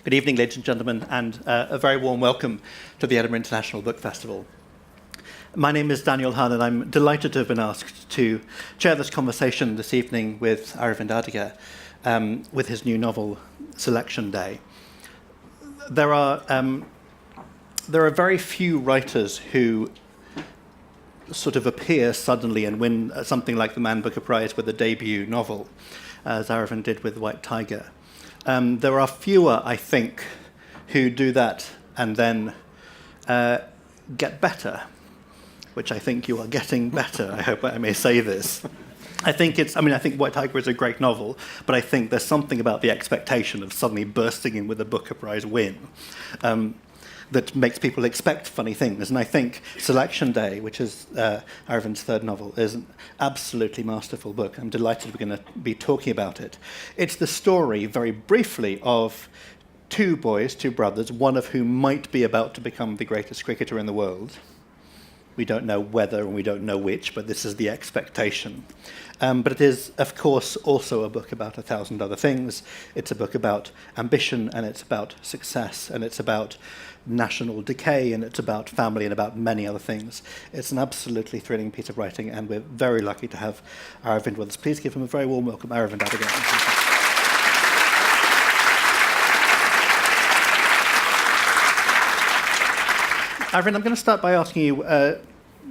Good evening, ladies and gentlemen, and a very warm welcome to the Edinburgh International Book Festival. My name is Daniel Hahn, and I'm delighted to have been asked to chair this conversation this evening with Aravind Adiga, with his new novel, Selection Day. There are very few writers who sort of appear suddenly and win something like the Man Booker Prize with a debut novel, as Aravind did with White Tiger. There are fewer, I think, who do that and then get better, which I think you are getting better. I hope I may say this. I think White Tiger is a great novel, but I think there's something about the expectation of suddenly bursting in with a Booker Prize win that makes people expect funny things. And I think Selection Day, which is Aravind's third novel, is an absolutely masterful book. I'm delighted we're going to be talking about it. It's the story, very briefly, of two boys, two brothers, one of whom might be about to become the greatest cricketer in the world. We don't know whether and we don't know which, but this is the expectation. But it is, of course, also a book about 1,000 other things. It's a book about ambition, and it's about success, and it's about national decay, and it's about family, and about many other things. It's an absolutely thrilling piece of writing, and we're very lucky to have Aravind with us. Please give him a very warm welcome, Aravind Adiga. Aravind, I'm going to start by asking you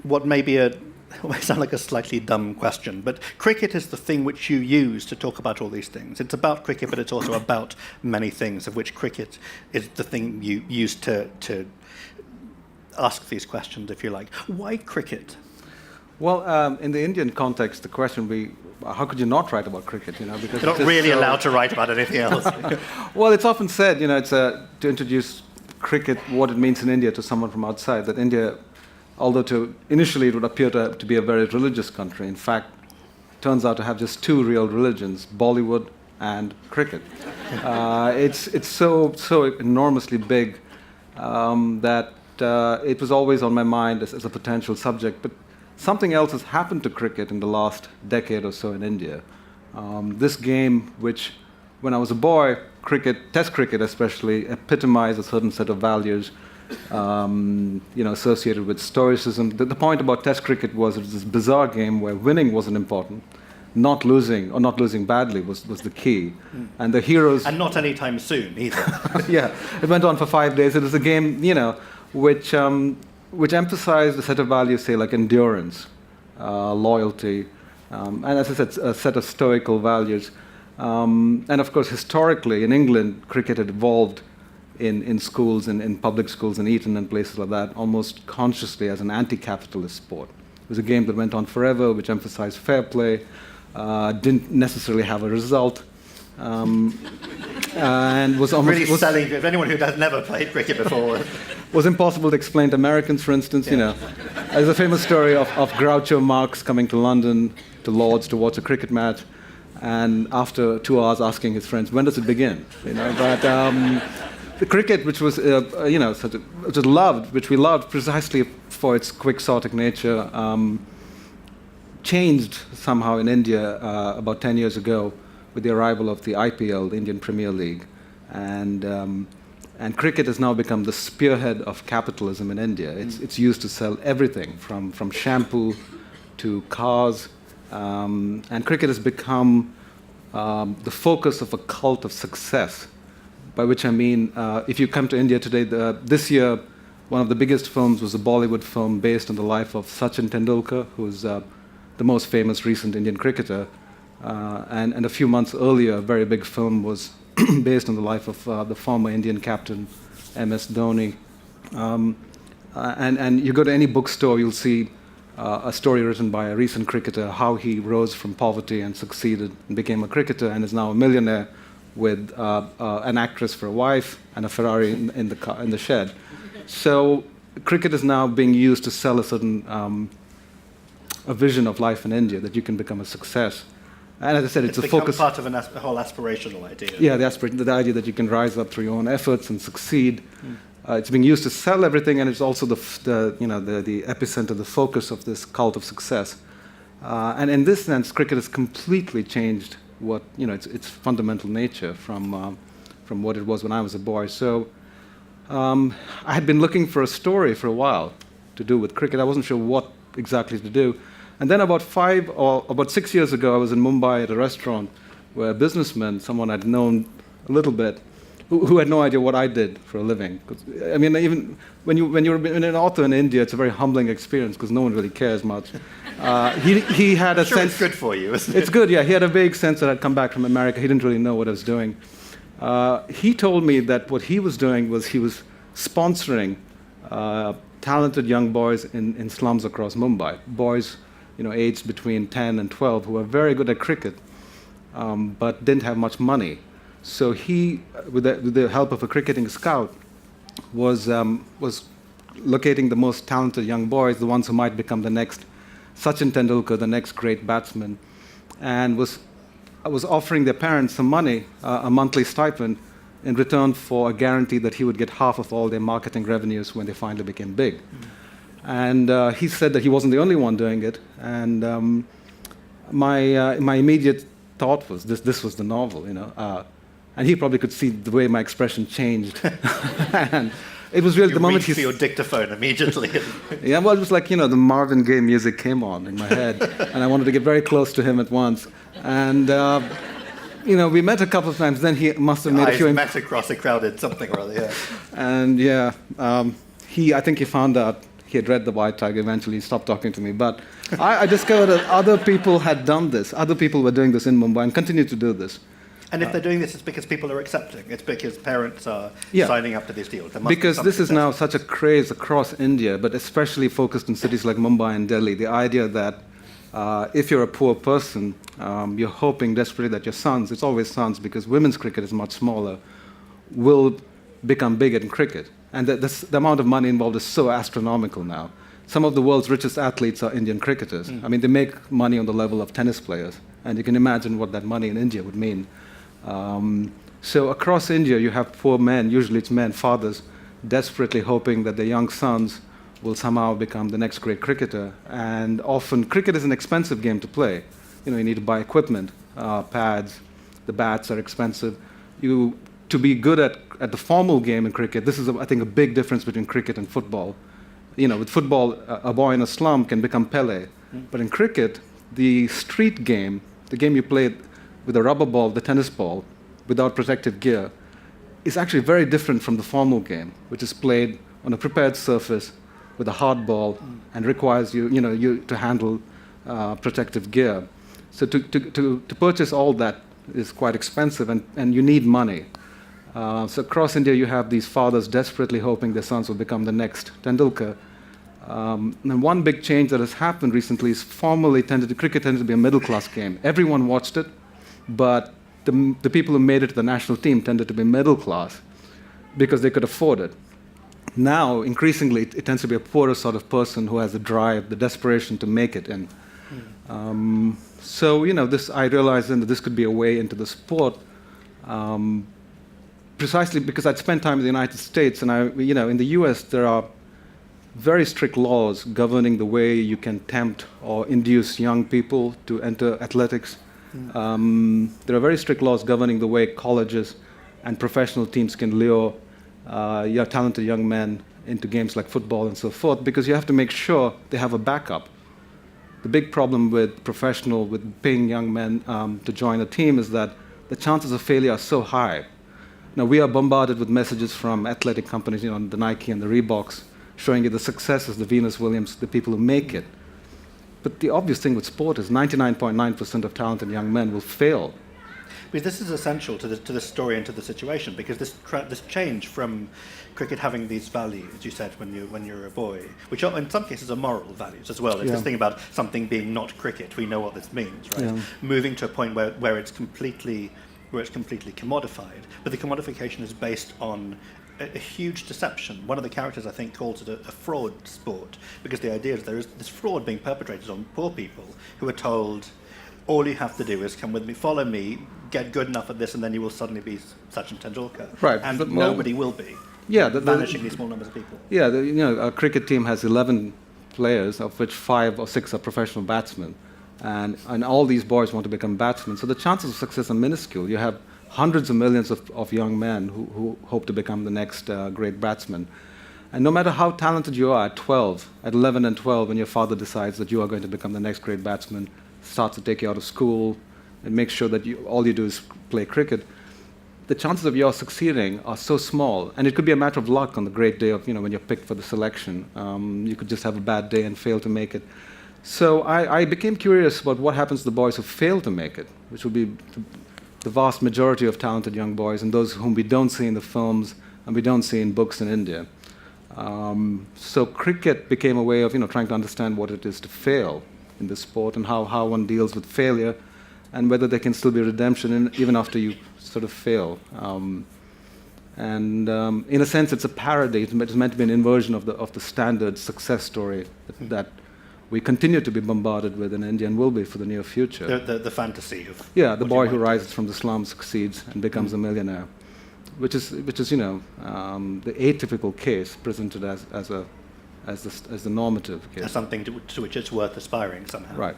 what may sound like a slightly dumb question, but cricket is the thing which you use to talk about all these things. It's about cricket, but it's also about many things, of which cricket is the thing you use to ask these questions, if you like. Why cricket? Well, in the Indian context, the question would be, how could you not write about cricket? Because you're not really allowed to write about anything else. Well, it's often said, it's to introduce cricket, what it means in India, to someone from outside, that India, although initially it would appear to be a very religious country, in fact, turns out to have just two real religions, Bollywood and cricket. It's so enormously big that it was always on my mind as a potential subject. But something else has happened to cricket in the last decade or so in India. This game, which when I was a boy, Test cricket especially, epitomized a certain set of values associated with stoicism. The point about Test cricket was it was this bizarre game where winning wasn't important. Not losing badly was the key. And the heroes... And not anytime soon, either. Yeah, it went on for 5 days. It was a game, which emphasized a set of values, say, like endurance, loyalty, and as I said, a set of stoical values. And of course, historically, in England, cricket had evolved in schools, in public schools in Eton and places like that, almost consciously as an anti-capitalist sport. It was a game that went on forever, which emphasized fair play, didn't necessarily have a result, and was almost... Really selling to anyone who has never played cricket before. Was impossible to explain to Americans, for instance. Yeah. There's a famous story of Groucho Marx coming to London, to Lord's, to watch a cricket match, and after 2 hours asking his friends, when does it begin? But the cricket, which was which we loved precisely for its quixotic nature, changed somehow in India about 10 years ago with the arrival of the IPL, the Indian Premier League, and cricket has now become the spearhead of capitalism in India. It's used to sell everything from shampoo to cars. And cricket has become the focus of a cult of success, by which I mean, if you come to India today, this year, one of the biggest films was a Bollywood film based on the life of Sachin Tendulkar, who's the most famous recent Indian cricketer. And a few months earlier, a very big film was based on the life of the former Indian captain, MS Dhoni. And you go to any bookstore, you'll see a story written by a recent cricketer, how he rose from poverty and succeeded and became a cricketer and is now a millionaire with an actress for a wife and a Ferrari in the shed. So cricket is now being used to sell a certain a vision of life in India, that you can become a success. And as I said, it's a focus. It's become part of a whole aspirational idea. Yeah, the idea that you can rise up through your own efforts and succeed. It's being used to sell everything, and it's also the epicenter, the focus of this cult of success. And in this sense, cricket has completely changed its fundamental nature from from what it was when I was a boy. So I had been looking for a story for a while to do with cricket. I wasn't sure what exactly to do. And then about 6 years ago, I was in Mumbai at a restaurant where a businessman, someone I'd known a little bit, who had no idea what I did for a living. I mean, even when you're an author in India, it's a very humbling experience because no one really cares much. He had a sure sense. It's good for you, isn't it? It's good, yeah. He had a vague sense that I'd come back from America. He didn't really know what I was doing. He told me that what he was doing was he was sponsoring talented young boys in slums across Mumbai. Boys, aged between 10 and 12, who were very good at cricket, but didn't have much money. So he, with the help of a cricketing scout, was locating the most talented young boys, the ones who might become the next Sachin Tendulkar, the next great batsman, and was offering their parents some money, a monthly stipend, in return for a guarantee that he would get half of all their marketing revenues when they finally became big. And he said that he wasn't the only one doing it. And my immediate thought was this was the novel, and he probably could see the way my expression changed. And it was really the moment he... You reached for your dictaphone immediately. Yeah, well, it was like, the Marvin Gaye music came on in my head, and I wanted to get very close to him at once. And, we met a couple of times, then he must have made a few... Eyes met across a crowded something or other, yeah. And, I think he found out he had read The White Tiger. Eventually he stopped talking to me. But I discovered that other people had done this. Other people were doing this in Mumbai and continue to do this. And if they're doing this, it's because people are accepting. It's because parents are signing up to these deals. Because this is now such a craze across India, but especially focused in cities like Mumbai and Delhi. The idea that if you're a poor person, you're hoping desperately that your sons, it's always sons because women's cricket is much smaller, will become big in cricket. And the amount of money involved is so astronomical now. Some of the world's richest athletes are Indian cricketers. I mean, they make money on the level of tennis players. And you can imagine what that money in India would mean. So across India, you have poor men, usually it's men, fathers, desperately hoping that their young sons will somehow become the next great cricketer. And often, cricket is an expensive game to play. You need to buy equipment, pads, the bats are expensive. To be good at the formal game in cricket, this is, I think, a big difference between cricket and football. With football, a boy in a slum can become Pele. But in cricket, the street game, the game you play with a rubber ball, the tennis ball, without protective gear, is actually very different from the formal game, which is played on a prepared surface with a hard ball and requires you to handle protective gear. So to purchase all that is quite expensive, and you need money. So across India, you have these fathers desperately hoping their sons will become the next Tendulkar. And one big change that has happened recently is cricket tended to be a middle-class game. Everyone watched it, but the people who made it to the national team tended to be middle class because they could afford it. Now, increasingly, it tends to be a poorer sort of person who has the drive, the desperation to make it. And I realized then that this could be a way into the sport, precisely because I'd spent time in the United States, and in the US there are very strict laws governing the way you can tempt or induce young people to enter athletics. There are very strict laws governing the way colleges and professional teams can lure talented young men into games like football and so forth, because you have to make sure they have a backup. The big problem with paying young men to join a team is that the chances of failure are so high. Now, we are bombarded with messages from athletic companies, the Nike and the Reeboks, showing you the successes, the Venus Williams, the people who make it. But the obvious thing with sport is 99.9% of talented young men will fail. Because this is essential to the story and to the situation, because this change from cricket having these values, as you said, when you're a boy, which are, in some cases are moral values as well. It's this thing about something being not cricket. We know what this means, right? Yeah. Moving to a point where it's completely commodified, but the commodification is based on a huge deception. One of the characters, I think, calls it a fraud sport, because the idea is there is this fraud being perpetrated on poor people who are told, all you have to do is come with me, follow me, get good enough at this, and then you will suddenly be Sachin Tendulkar. Right. And nobody will be. Yeah. Vanishing these small numbers of people. Yeah, a cricket team has 11 players, of which 5 or 6 are professional batsmen. And all these boys want to become batsmen. So the chances of success are minuscule. You have hundreds of millions of young men who hope to become the next great batsman. And no matter how talented you are at 11 and 12, when your father decides that you are going to become the next great batsman, starts to take you out of school, and makes sure that all you do is play cricket, the chances of your succeeding are so small. And it could be a matter of luck on the great day of, when you're picked for the selection. You could just have a bad day and fail to make it. So I became curious about what happens to the boys who fail to make it, which would be the vast majority of talented young boys and those whom we don't see in the films and we don't see in books in India. So cricket became a way of trying to understand what it is to fail in this sport and how one deals with failure and whether there can still be redemption even after you sort of fail. In a sense, it's a parody. It's meant to be an inversion of the standard success story that we continue to be bombarded with in India and will be for the near future. The fantasy of... Yeah, the boy who rises from the slums, succeeds, and becomes a millionaire, which is the atypical case presented as the normative case. As something to which it's worth aspiring somehow. Right.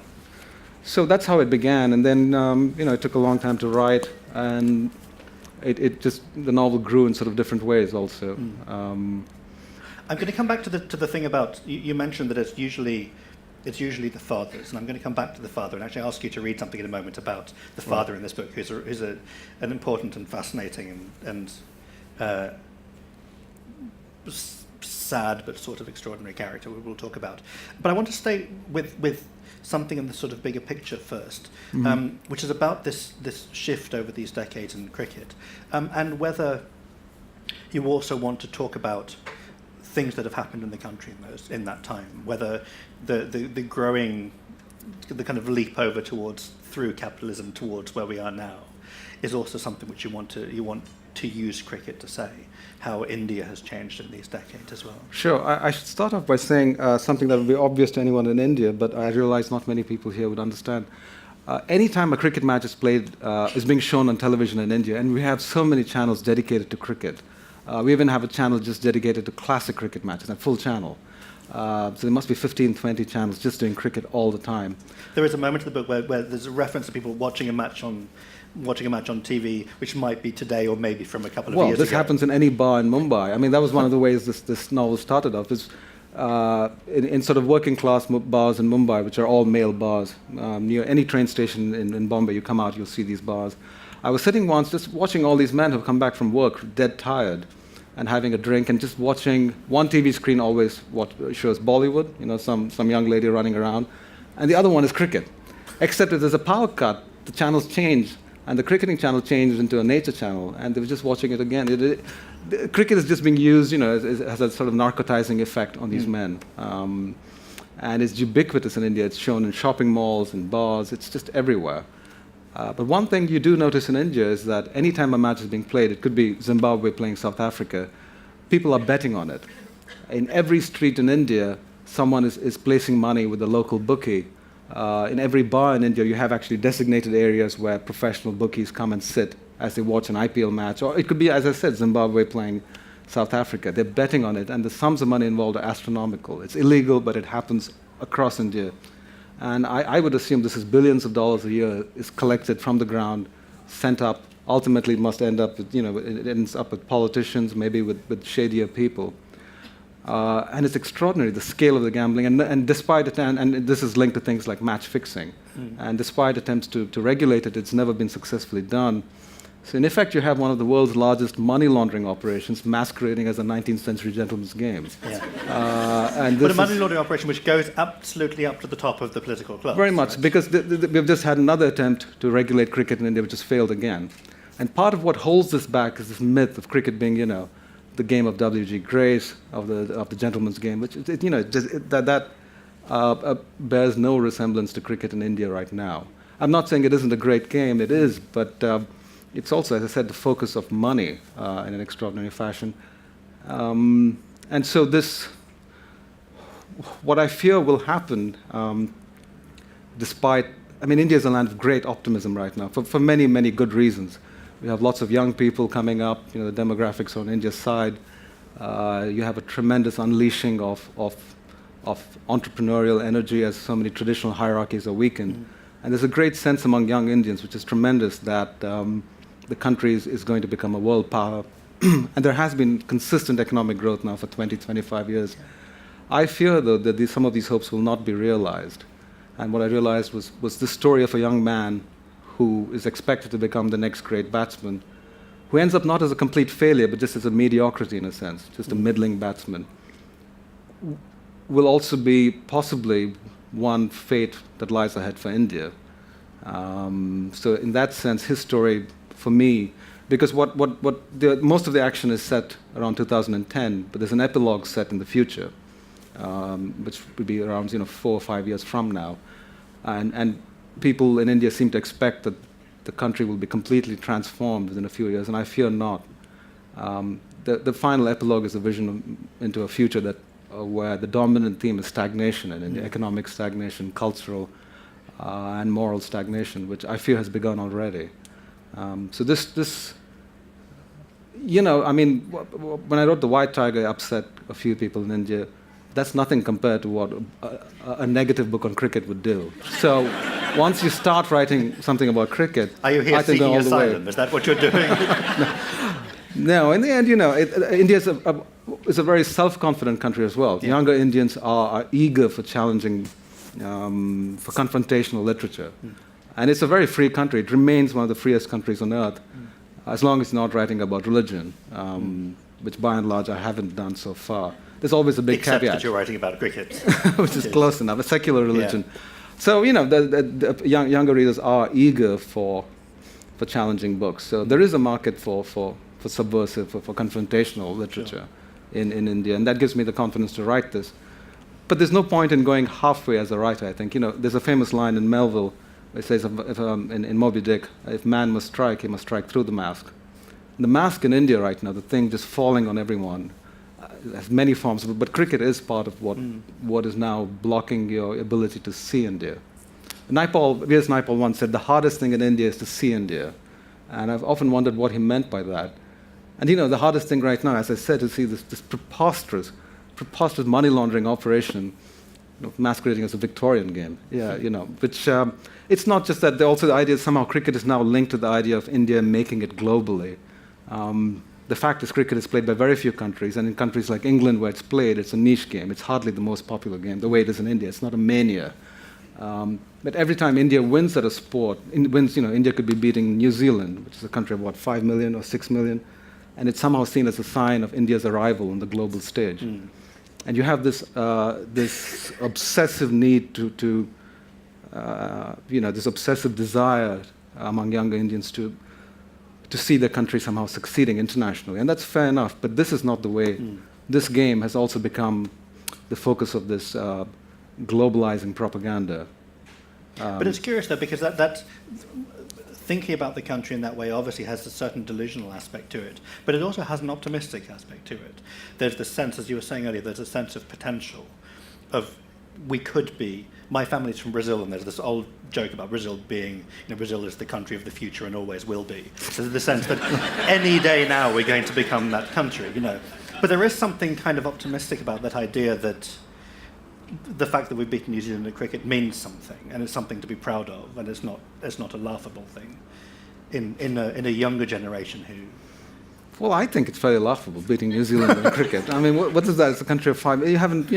So that's how it began, and then it took a long time to write, and the novel grew in sort of different ways also. I'm going to come back to the thing about you mentioned that it's usually the fathers, and I'm going to come back to the father and actually ask you to read something in a moment about the father in this book, who's an important and fascinating and sad but sort of extraordinary character we'll talk about. But I want to stay with something in the sort of bigger picture first, which is about this shift over these decades in cricket, and whether you also want to talk about things that have happened in the country in that time, whether the growing, the kind of leap over through capitalism towards where we are now is also something which you want to use cricket to say, how India has changed in these decades as well. Sure. I should start off by saying something that would be obvious to anyone in India, but I realize not many people here would understand. Anytime a cricket match is played, is being shown on television in India, and we have so many channels dedicated to cricket. We even have a channel just dedicated to classic cricket matches, a full channel. So there must be 15, 20 channels just doing cricket all the time. There is a moment in the book where there's a reference to people watching a match on TV, which might be today or maybe from a couple of years ago. Well, this happens in any bar in Mumbai. I mean, that was one of the ways this novel started off, is in sort of working class bars in Mumbai, which are all male bars. Near any train station in Bombay, you come out, you'll see these bars. I was sitting once just watching all these men who've come back from work, dead tired, and having a drink, and just watching one TV screen always shows Bollywood, some young lady running around, and the other one is cricket. Except if there's a power cut, the channels change, and the cricketing channel changed into a nature channel, and they were just watching it again. Cricket is just being used, as a sort of narcotizing effect on these men. And it's ubiquitous in India. It's shown in shopping malls and bars. It's just everywhere. But one thing you do notice in India is that anytime a match is being played, it could be Zimbabwe playing South Africa, people are betting on it. In every street in India, someone is placing money with the local bookie. In every bar in India, you have actually designated areas where professional bookies come and sit as they watch an IPL match. Or it could be, as I said, Zimbabwe playing South Africa. They're betting on it, and the sums of money involved are astronomical. It's illegal, but it happens across India. And I would assume this is billions of dollars a year is collected from the ground, sent up. Ultimately, it must end up with, it ends up with politicians, maybe with shadier people. And it's extraordinary, the scale of the gambling. And despite and this is linked to things like match fixing. And despite attempts to regulate it, it's never been successfully done. So in effect, you have one of the world's largest money laundering operations masquerading as a 19th century gentleman's game. Yeah. But a money laundering operation which goes absolutely up to the top of the political clubs. Very much, right? Because we've just had another attempt to regulate cricket in India, which has failed again. And part of what holds this back is this myth of cricket being, the game of W.G. Grace, of the gentleman's game, which bears no resemblance to cricket in India right now. I'm not saying it isn't a great game, it is, but it's also, as I said, the focus of money in an extraordinary fashion. And so what I fear will happen, India is a land of great optimism right now, for many, many good reasons. We have lots of young people coming up, the demographics on India's side. You have a tremendous unleashing of entrepreneurial energy as so many traditional hierarchies are weakened. And there's a great sense among young Indians, which is tremendous, that the country is going to become a world power, and there has been consistent economic growth now for 20, 25 years. I fear, though, that some of these hopes will not be realized. And what I realized was the story of a young man who is expected to become the next great batsman, who ends up not as a complete failure, but just as a mediocrity in a sense, just a middling batsman, will also be possibly one fate that lies ahead for India. So in that sense, his story, for me, because most of the action is set around 2010, but there's an epilogue set in the future, which would be around 4 or 5 years from now. And people in India seem to expect that the country will be completely transformed within a few years, and I fear not. The final epilogue is a vision into a future that where the dominant theme is stagnation, and economic stagnation, cultural and moral stagnation, which I fear has begun already. So this, I mean, when I wrote The White Tiger, I upset a few people in India. That's nothing compared to what a negative book on cricket would do. So once you start writing something about cricket, are you here I think seeking all the way. asylum? Is that what you're doing? No, in the end, India is a very self-confident country as well. Yeah. Younger Indians are eager for challenging, for confrontational literature. And it's a very free country. It remains one of the freest countries on earth, as long as it's not writing about religion, which by and large I haven't done so far. There's always a big Except caveat. that you're writing about cricket. Which is close enough, a secular religion. Yeah. So, the younger readers are eager for challenging books. So there is a market for subversive, for confrontational literature in India, and that gives me the confidence to write this. But there's no point in going halfway as a writer, I think. There's a famous line in Melville, it says in Moby Dick, if man must strike, he must strike through the mask. And the mask in India right now, the thing just falling on everyone, has many forms, but cricket is part of what is now blocking your ability to see India. V.S. Naipaul once said, the hardest thing in India is to see India. And I've often wondered what he meant by that. And the hardest thing right now, as I said, is to see this preposterous money laundering operation, masquerading as a Victorian game. Yeah, which it's not just that. Also, the idea somehow cricket is now linked to the idea of India making it globally. The fact is, cricket is played by very few countries, and in countries like England, where it's played, it's a niche game. It's hardly the most popular game, the way it is in India. It's not a mania. But every time India wins at a sport, India could be beating New Zealand, which is a country of 5 million or 6 million, and it's somehow seen as a sign of India's arrival on the global stage. And you have this obsessive need to this obsessive desire among younger Indians to see their country somehow succeeding internationally. And that's fair enough, but this is not the way. This game has also become the focus of this globalizing propaganda. But it's curious, though, because that thinking about the country in that way obviously has a certain delusional aspect to it, but it also has an optimistic aspect to it. There's the sense, as you were saying earlier, there's a sense of potential, of we could be. My family's from Brazil, and there's this old joke about Brazil being, Brazil is the country of the future and always will be. So there's the sense that any day now we're going to become that country, But there is something kind of optimistic about that idea that the fact that we've beaten New Zealand at cricket means something, and it's something to be proud of, and it's not a laughable thing in a younger generation who. Well, I think it's fairly laughable beating New Zealand in cricket. I mean, what is that? It's a country of 5. You haven't,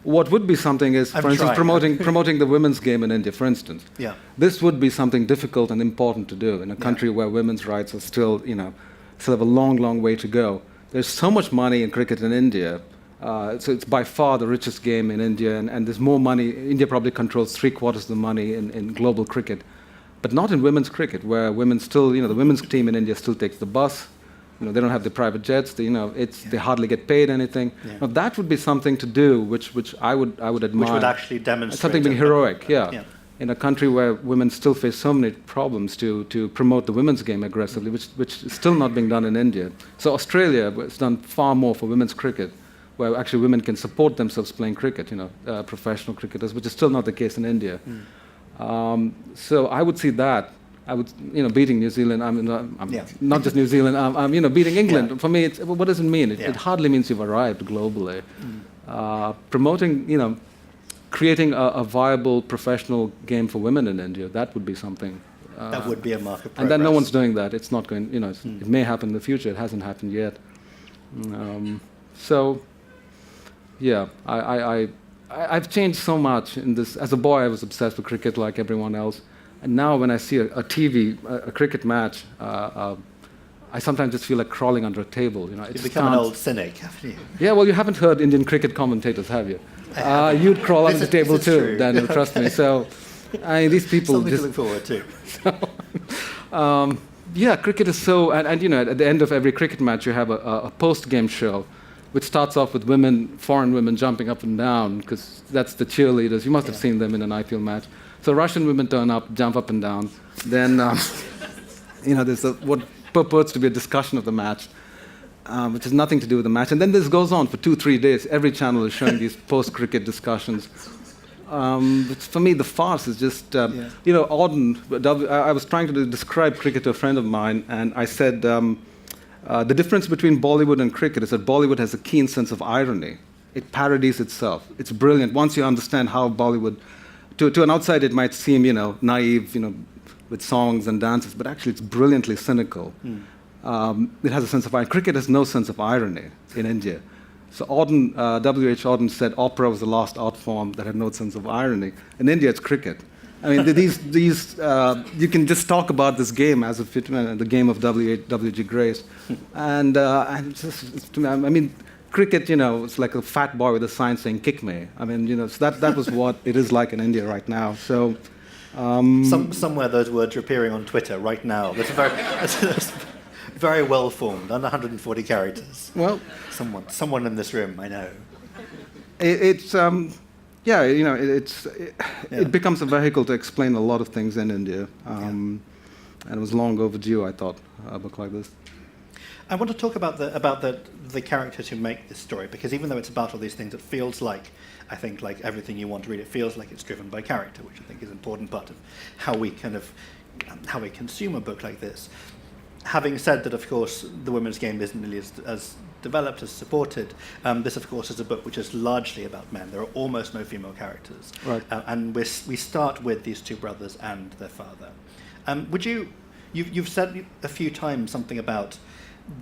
What would be something is, for instance, promoting the women's game in India, for instance. Yeah. This would be something difficult and important to do in a country where women's rights are still, still have a long, long way to go. There's so much money in cricket in India. So it's by far the richest game in India, and there's more money. India probably controls 3/4 of the money in global cricket, but not in women's cricket, where women still, the women's team in India still takes the bus. They don't have the private jets. They hardly get paid anything. Yeah. Now, that would be something to do, which I would admire. Which would actually demonstrate something being heroic. Yeah. In a country where women still face so many problems to promote the women's game aggressively, which is still not being done in India. So Australia has done far more for women's cricket, where actually women can support themselves playing cricket, professional cricketers, which is still not the case in India. So I would see that. I would, beating New Zealand. Not just New Zealand. Beating England. Yeah. For me, what does it mean? It hardly means you've arrived globally. Promoting, creating a viable professional game for women in India. That would be something That would be a mark of progress. And then no one's doing that. It's not going, it may happen in the future. It hasn't happened yet. So, yeah, I've changed so much in this. As a boy, I was obsessed with cricket like everyone else. And now when I see a cricket match, I sometimes just feel like crawling under a table. You've become an old cynic, haven't you? Yeah, well, you haven't heard Indian cricket commentators, have you? You'd crawl under the table too, true. Daniel, trust me. So, these people Something just... to look forward to. Yeah, cricket is so... And at the end of every cricket match, you have a post-game show, which starts off with foreign women jumping up and down, because that's the cheerleaders. You must have seen them in an IPL match. So Russian women turn up, jump up and down. Then, there's what purports to be a discussion of the match, which has nothing to do with the match. And then this goes on for 2-3 days. Every channel is showing these post-cricket discussions. But for me, the farce is just, Auden, I was trying to describe cricket to a friend of mine, and I said, the difference between Bollywood and cricket is that Bollywood has a keen sense of irony. It parodies itself. It's brilliant. Once you understand how Bollywood, to an outsider it might seem, naive, with songs and dances, but actually it's brilliantly cynical. It has a sense of irony. Cricket has no sense of irony in India. So W.H. Auden said opera was the last art form that had no sense of irony. In India, it's cricket. I mean, you can just talk about this game as if the game of W.G. Grace. And cricket, it's like a fat boy with a sign saying, "Kick me." I mean, so that was what it is like in India right now. So... Somewhere those words are appearing on Twitter right now. That's very well formed, under 140 characters. Well, someone in this room, I know. It becomes a vehicle to explain a lot of things in India, and it was long overdue, I thought, a book like this. I want to talk about the characters who make this story, because even though it's about all these things, it feels like, I think, like everything you want to read, it feels like it's driven by character, which I think is an important part of how we consume a book like this. Having said that, of course, the women's game isn't nearly as developed, as supported. This, of course, is a book which is largely about men. There are almost no female characters. Right. And we start with these two brothers and their father. You've said a few times something about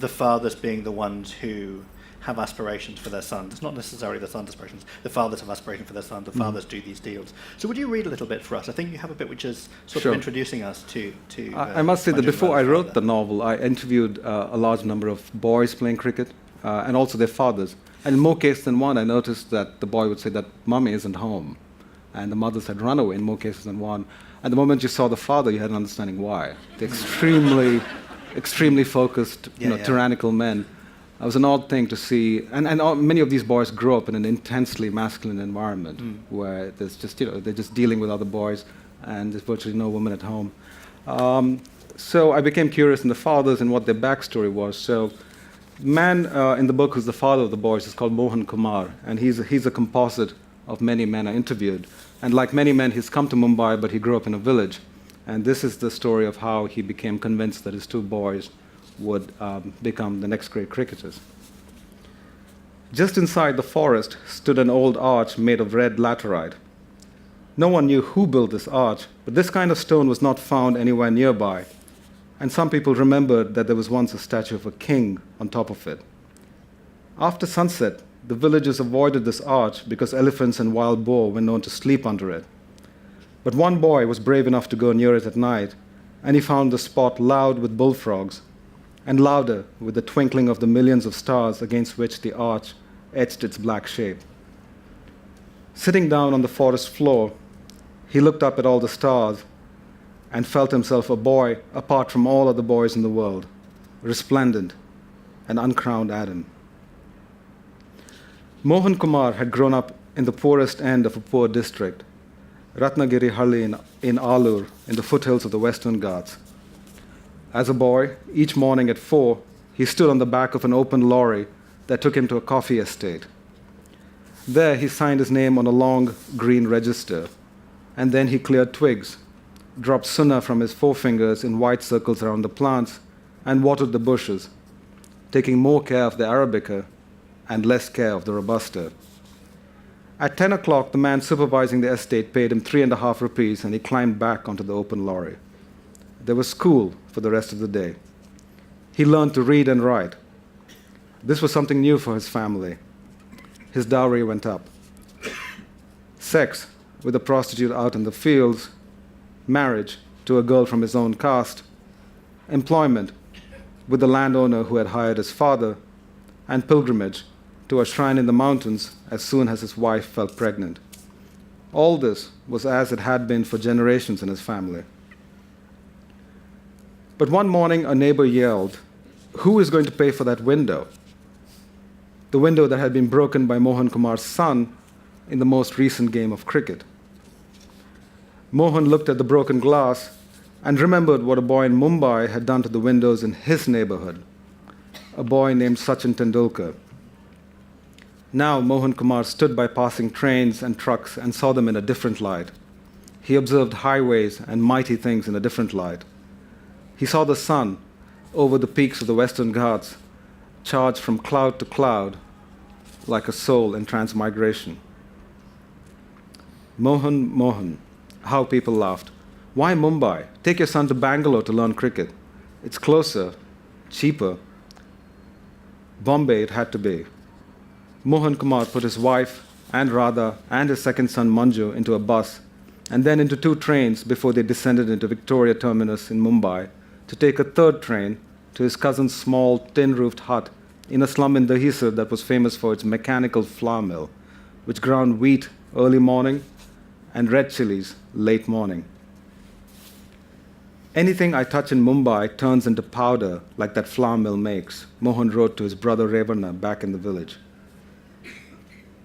the fathers being the ones who have aspirations for their sons. It's not necessarily the sons' aspirations. The fathers have aspirations for their sons. The fathers do these deals. So would you read a little bit for us? I think you have a bit which is sort of introducing us to I must say that before I wrote the novel, I interviewed a large number of boys playing cricket, and also their fathers. And in more cases than one, I noticed that the boy would say that Mummy isn't home, and the mothers had run away in more cases than one. And the moment you saw the father, you had an understanding why. The extremely focused, tyrannical men. It was an odd thing to see, and many of these boys grow up in an intensely masculine environment where there's just, they're just dealing with other boys, and there's virtually no women at home. So I became curious in the fathers and what their backstory was. So, the man in the book who's the father of the boys is called Mohan Kumar, and he's a composite of many men I interviewed. And like many men, he's come to Mumbai, but he grew up in a village. And this is the story of how he became convinced that his two boys would become the next great cricketers. Just inside the forest stood an old arch made of red laterite. No one knew who built this arch, but this kind of stone was not found anywhere nearby. And some people remembered that there was once a statue of a king on top of it. After sunset, the villagers avoided this arch because elephants and wild boar were known to sleep under it. But one boy was brave enough to go near it at night, and he found the spot loud with bullfrogs, and louder with the twinkling of the millions of stars against which the arch etched its black shape. Sitting down on the forest floor, he looked up at all the stars and felt himself a boy apart from all other boys in the world, resplendent, an uncrowned Adam. Mohan Kumar had grown up in the poorest end of a poor district, Ratnagiri Halli in Alur, in the foothills of the Western Ghats. As a boy, each morning at 4, he stood on the back of an open lorry that took him to a coffee estate. There, he signed his name on a long green register, and then he cleared twigs, dropped sunnah from his forefingers in white circles around the plants, and watered the bushes, taking more care of the Arabica and less care of the Robusta. At 10 o'clock, the man supervising the estate paid him 3.5 rupees, and he climbed back onto the open lorry. There was school for the rest of the day. He learned to read and write. This was something new for his family. His dowry went up. Sex with a prostitute out in the fields, marriage to a girl from his own caste, employment with the landowner who had hired his father, and pilgrimage to a shrine in the mountains as soon as his wife fell pregnant. All this was as it had been for generations in his family. But one morning, a neighbor yelled, "Who is going to pay for that window?" The window that had been broken by Mohan Kumar's son in the most recent game of cricket. Mohan looked at the broken glass and remembered what a boy in Mumbai had done to the windows in his neighborhood, a boy named Sachin Tendulkar. Now Mohan Kumar stood by passing trains and trucks and saw them in a different light. He observed highways and mighty things in a different light. He saw the sun over the peaks of the Western Ghats charge from cloud to cloud like a soul in transmigration. Mohan, Mohan, how people laughed. Why Mumbai? Take your son to Bangalore to learn cricket. It's closer, cheaper. Bombay it had to be. Mohan Kumar put his wife and Radha and his second son Manju into a bus and then into 2 trains before they descended into Victoria Terminus in Mumbai to take a 3rd train to his cousin's small tin-roofed hut in a slum in Dahisar that was famous for its mechanical flour mill, which ground wheat early morning and red chilies late morning. Anything I touch in Mumbai turns into powder like that flour mill makes, Mohan wrote to his brother Ravana back in the village.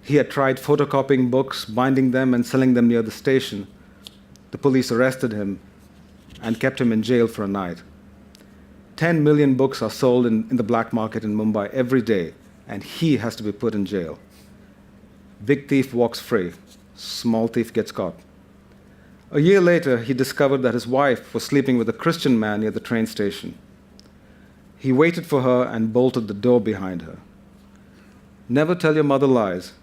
He had tried photocopying books, binding them, and selling them near the station. The police arrested him and kept him in jail for a night. 10 million books are sold in the black market in Mumbai every day, and he has to be put in jail. Big thief walks free, small thief gets caught. A year later, he discovered that his wife was sleeping with a Christian man near the train station. He waited for her and bolted the door behind her. Never tell your mother lies.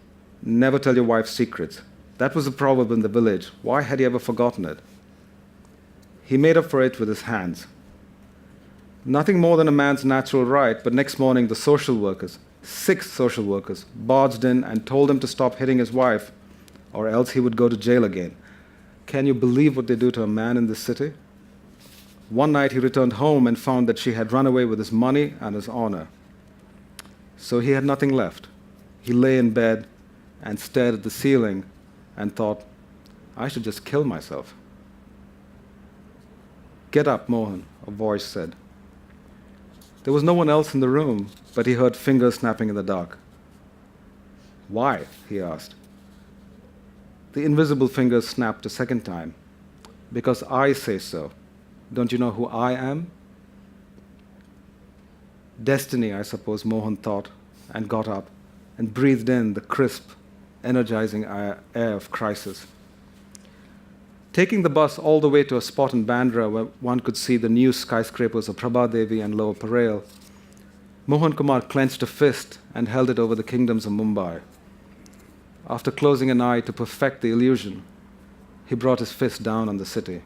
Never tell your wife secrets. That was a proverb in the village. Why had he ever forgotten it? He made up for it with his hands. Nothing more than a man's natural right, but next morning the social workers, 6 social workers, barged in and told him to stop hitting his wife, or else he would go to jail again. Can you believe what they do to a man in this city? One night he returned home and found that she had run away with his money and his honor. So he had nothing left. He lay in bed and stared at the ceiling and thought, I should just kill myself. Get up, Mohan, a voice said. There was no one else in the room, but he heard fingers snapping in the dark. Why? He asked. The invisible fingers snapped a second time. Because I say so. Don't you know who I am? Destiny, I suppose, Mohan thought, and got up and breathed in the crisp, energizing air of crisis. Taking the bus all the way to a spot in Bandra where one could see the new skyscrapers of Prabhadevi and Lower Parel, Mohan Kumar clenched a fist and held it over the kingdoms of Mumbai. After closing an eye to perfect the illusion, he brought his fist down on the city.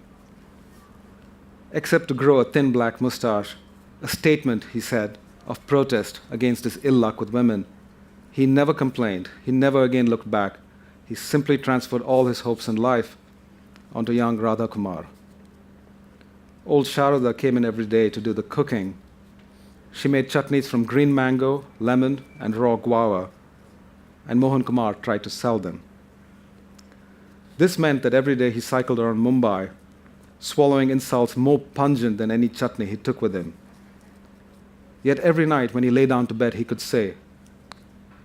Except to grow a thin black mustache, a statement, he said, of protest against his ill luck with women, he never complained, he never again looked back. He simply transferred all his hopes in life onto young Radha Kumar. Old Sharada came in every day to do the cooking. She made chutneys from green mango, lemon, and raw guava, and Mohan Kumar tried to sell them. This meant that every day he cycled around Mumbai, swallowing insults more pungent than any chutney he took with him. Yet every night when he lay down to bed, he could say,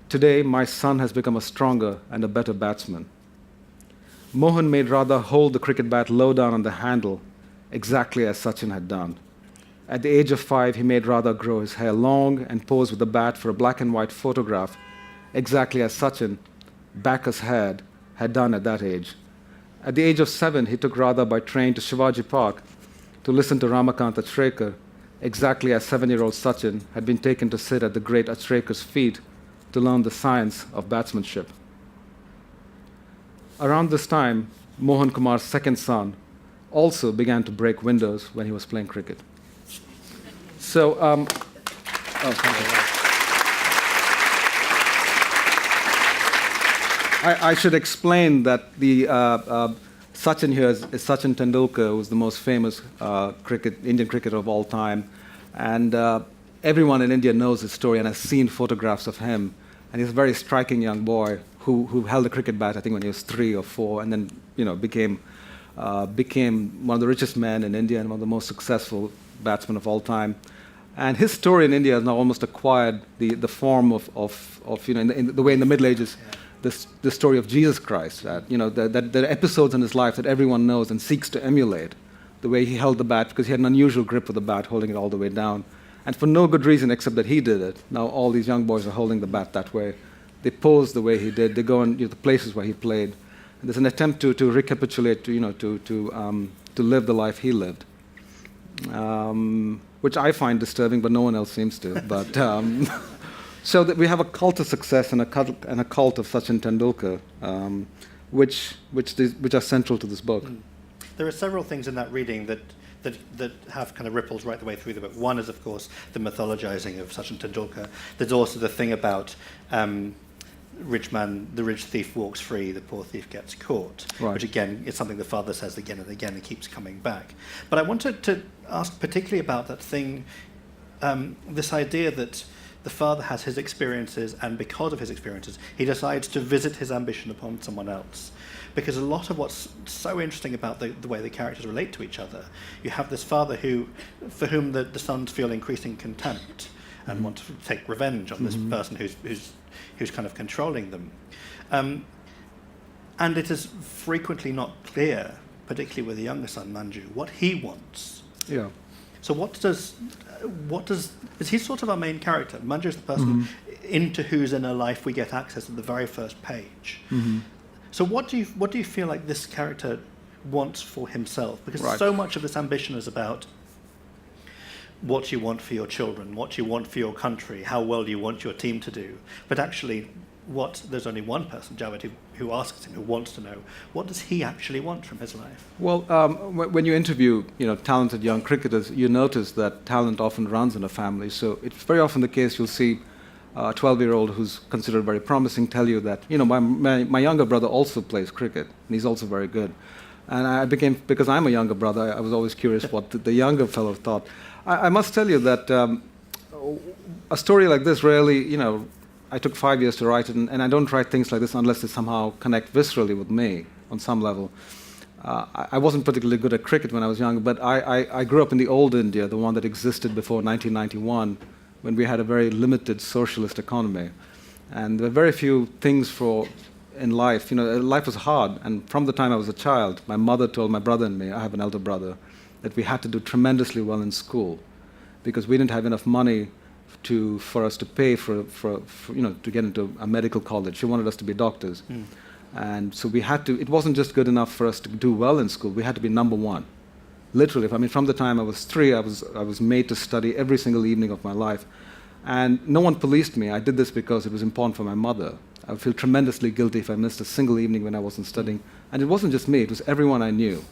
"Today my son has become a stronger and a better batsman." Mohan made Radha hold the cricket bat low down on the handle, exactly as Sachin had done. At the age of 5, he made Radha grow his hair long and pose with the bat for a black and white photograph, exactly as Sachin, Bacchus had done at that age. At the age of 7, he took Radha by train to Shivaji Park to listen to Ramakant Achrekar, exactly as 7-year-old Sachin had been taken to sit at the great Achrekar's feet to learn the science of batsmanship. Around this time, Mohan Kumar's second son, also began to break windows when he was playing cricket. So, thank you. I should explain that the Sachin here is Sachin Tendulkar, who's the most famous Indian cricketer of all time. And everyone in India knows his story and has seen photographs of him. And he's a very striking young boy who held a cricket bat, I think, when he was 3 or 4, and then became one of the richest men in India and one of the most successful batsmen of all time. And his story in India has now almost acquired the form of in the way in the Middle Ages, the story of Jesus Christ. That there are episodes in his life that everyone knows and seeks to emulate. The way he held the bat, because he had an unusual grip of the bat, holding it all the way down, and for no good reason except that he did it. Now all these young boys are holding the bat that way. They pose the way he did. They go in the places where he played. And there's an attempt to recapitulate, to live the life he lived, which I find disturbing, but no one else seems to. But so that we have a cult of success and a cult of Sachin Tendulkar, which are central to this book. There are several things in that reading that have kind of ripples right the way through the book. One is, of course, the mythologizing of Sachin Tendulkar. There's also the thing about the rich thief walks free, the poor thief gets caught, right. Which again is something the father says again and again and keeps coming back. But I wanted to ask particularly about that thing, this idea that the father has his experiences, and because of his experiences, he decides to visit his ambition upon someone else. Because a lot of what's so interesting about the way the characters relate to each other, you have this father for whom the sons feel increasing contempt and want to take revenge on this person who's kind of controlling them. And it is frequently not clear, particularly with the younger son, Manju, what he wants. Yeah. So is he sort of our main character? Manju is the person into whose inner life we get access at the very first page. So what do you feel like this character wants for himself? Because so much of this ambition is about what you want for your children, what you want for your country, how well you want your team to do. But actually, there's only one person, Javed, who asks him, who wants to know, what does he actually want from his life? Well, when you interview talented young cricketers, you notice that talent often runs in a family. So it's very often the case you'll see a 12-year-old who's considered very promising tell you that, my younger brother also plays cricket, and he's also very good. And because I'm a younger brother, I was always curious what the younger fellow thought. I must tell you that a story like this really, I took 5 years to write it, and I don't write things like this unless they somehow connect viscerally with me on some level. I wasn't particularly good at cricket when I was young, but I grew up in the old India, the one that existed before 1991, when we had a very limited socialist economy. And there were very few things in life. Life was hard, and from the time I was a child, my mother told my brother and me, I have an elder brother, that we had to do tremendously well in school because we didn't have enough money for us to pay for to get into a medical college. She wanted us to be doctors. And so we had to, it wasn't just good enough for us to do well in school, we had to be number one. Literally, from the time I was 3, I was made to study every single evening of my life. And no one policed me. I did this because it was important for my mother. I would feel tremendously guilty if I missed a single evening when I wasn't studying. And it wasn't just me, it was everyone I knew.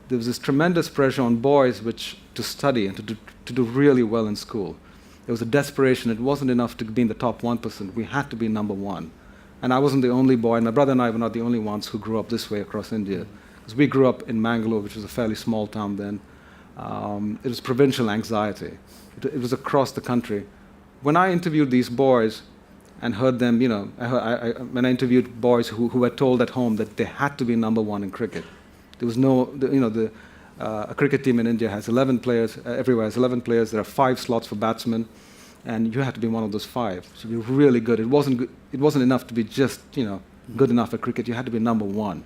There was this tremendous pressure on boys to study and to do really well in school. There was a desperation. It wasn't enough to be in the top 1%. We had to be number one. And I wasn't the only boy, and my brother and I were not the only ones who grew up this way across India. Because we grew up in Mangalore, which was a fairly small town then. It was provincial anxiety. It was across the country. When I interviewed these boys and heard them, when I interviewed boys who were told at home that they had to be number one in cricket, there was a cricket team in India has 11 players, everywhere has 11 players, there are 5 slots for batsmen, and you had to be one of those 5. So you're really good. It wasn't enough to be just, good enough at cricket. You had to be number one.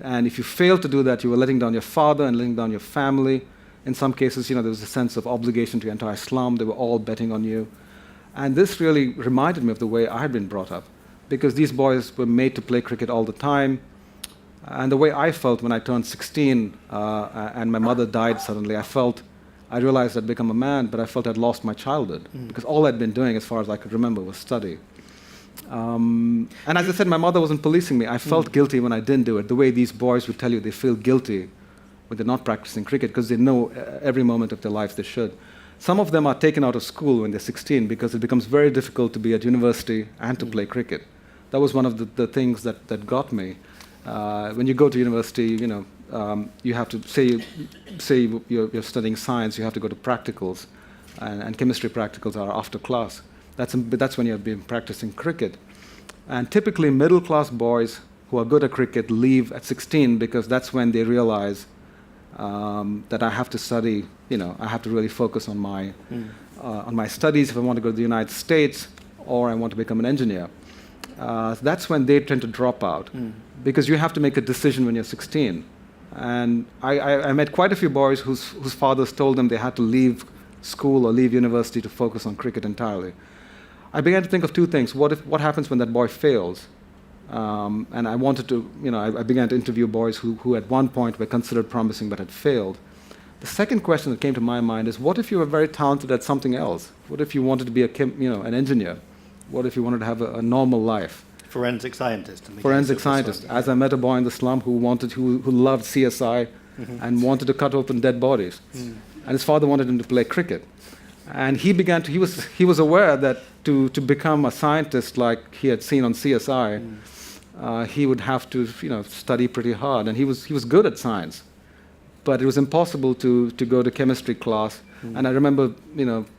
And if you failed to do that, you were letting down your father and letting down your family. In some cases, there was a sense of obligation to your entire slum. They were all betting on you. And this really reminded me of the way I had been brought up, because these boys were made to play cricket all the time. And the way I felt when I turned 16 and my mother died suddenly, I realized I'd become a man, but I felt I'd lost my childhood, because all I'd been doing, as far as I could remember, was study. And as I said, my mother wasn't policing me. I felt guilty when I didn't do it. The way these boys would tell you they feel guilty when they're not practicing cricket, because they know every moment of their lives they should. Some of them are taken out of school when they're 16 because it becomes very difficult to be at university and to play cricket. That was one of the things that got me. When you go to university, you have to say you're studying science, you have to go to practicals, and chemistry practicals are after class. That's when you've been practicing cricket. And typically middle-class boys who are good at cricket leave at 16 because that's when they realize that I have to study, I have to really focus on my studies if I want to go to the United States or I want to become an engineer. That's when they tend to drop out because you have to make a decision when you're 16. And I met quite a few boys whose fathers told them they had to leave school or leave university to focus on cricket entirely. I began to think of two things. What happens when that boy fails? And I wanted to, I began to interview boys who at one point were considered promising but had failed. The second question that came to my mind is, what if you were very talented at something else? What if you wanted to be an engineer? What if you wanted to have a normal life? Forensic scientist. Forensic scientist. As I met a boy in the slum who loved CSI and wanted to cut open dead bodies. And his father wanted him to play cricket. And he was aware that to become a scientist like he had seen on CSI, he would have to study pretty hard. And he was good at science, but it was impossible to go to chemistry class. And I remember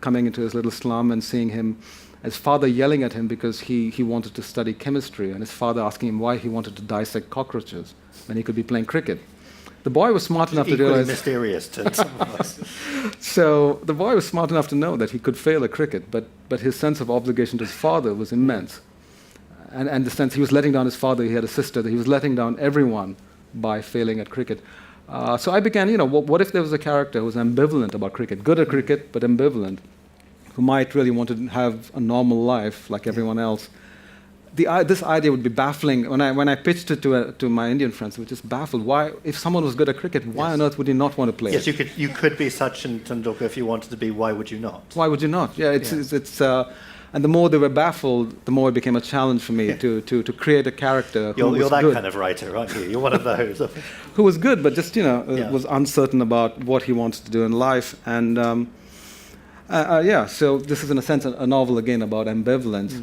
coming into his little slum and seeing his father yelling at him because he wanted to study chemistry, and his father asking him why he wanted to dissect cockroaches when he could be playing cricket. The boy was smart enough to realize... mysterious to some of us. So the boy was smart enough to know that he could fail at cricket, but his sense of obligation to his father was immense. And the sense he was letting down his father, he had a sister, that he was letting down everyone by failing at cricket. So I began, what if there was a character who was ambivalent about cricket, good at cricket, but ambivalent, who might really want to have a normal life like everyone else. This idea would be baffling. When I pitched it to my Indian friends, they were just baffled. Why, if someone was good at cricket, why on earth would he not want to play it? Yes, you could be Sachin Tendulkar if you wanted to be. Why would you not? Why would you not? Yeah, it's and the more they were baffled, the more it became a challenge for me to create a character who was You're that good. kind of writer, aren't you? You're one of those. Who was good, but just was uncertain about what he wanted to do in life. And so this is in a sense a novel again about ambivalence.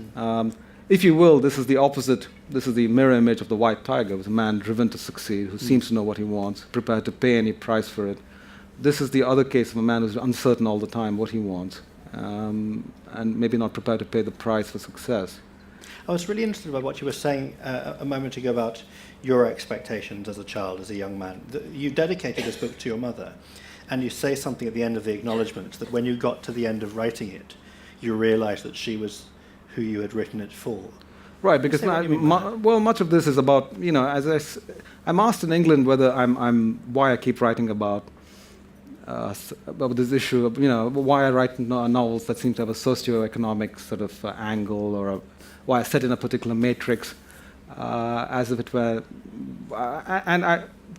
If you will, this is the opposite. This is the mirror image of the white tiger. It was a man driven to succeed, who seems to know what he wants, prepared to pay any price for it. This is the other case of a man who's uncertain all the time what he wants, and maybe not prepared to pay the price for success. I was really interested by what you were saying a moment ago about your expectations as a child, as a young man. You dedicated this book to your mother, and you say something at the end of the acknowledgement that when you got to the end of writing it, you realized that she was who you had written it for. Right, because much of this is about, I'm asked in England whether why I keep writing about this issue of, why I write novels that seem to have a socio-economic sort of angle, or why I set in a particular matrix, as if it were,